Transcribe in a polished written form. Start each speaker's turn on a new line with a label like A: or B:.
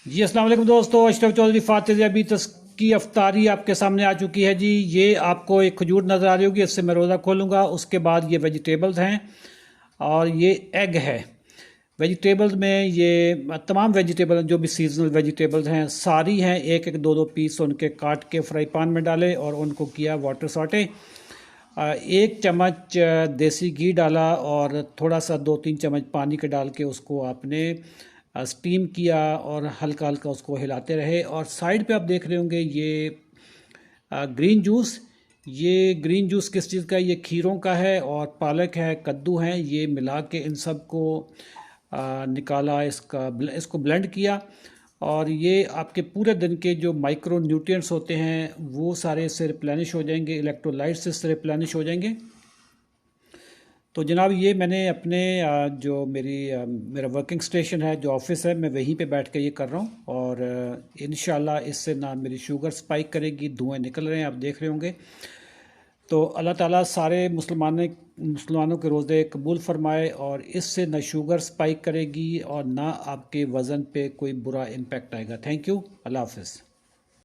A: जी अस्सलाम वालेकुम दोस्तों, अशरफ चौधरी फातिज अभी की अफ्तारी आपके सामने आ चुकी है जी। ये आपको एक खजूर नज़र आ रही होगी, इससे मैं रोज़ा खोलूँगा। उसके बाद ये वेजिटेबल्स हैं और ये एग है। वेजिटेबल्स में ये तमाम वेजिटेबल जो भी सीजनल वेजिटेबल्स हैं सारी हैं, एक एक दो दो पीस उनके काट के फ्राई पैन में डाले और उनको किया वाटर सॉटे। एक चम्मच देसी घी डाला और थोड़ा सा 2-3 चम्मच पानी के डाल के उसको आपने स्टीम किया और हल्का हल्का उसको हिलाते रहे। और साइड पे आप देख रहे होंगे ये ग्रीन जूस। ये ग्रीन जूस किस चीज़ का है? ये खीरों का है और पालक है, कद्दू है, ये मिला के इन सब को निकाला, इसको ब्लेंड किया। और ये आपके पूरे दिन के जो माइक्रो न्यूट्रिएंट्स होते हैं वो सारे इससे रिप्लेनिश हो जाएंगे, इलेक्ट्रोलाइट्स इससे रिप्लेनिश हो जाएंगे। तो जनाब ये मैंने अपने जो मेरा वर्किंग स्टेशन है, जो ऑफिस है, मैं वहीं पे बैठ के ये कर रहा हूँ। और इंशाल्लाह इससे ना मेरी शुगर स्पाइक करेगी, धुएं निकल रहे हैं आप देख रहे होंगे। तो अल्लाह ताला सारे मुसलमानों के रोज़े कबूल फरमाए और इससे ना शुगर स्पाइक करेगी और ना आपके वज़न पे कोई बुरा इम्पेक्ट आएगा। थैंक यू, अल्लाह हाफ़िज़।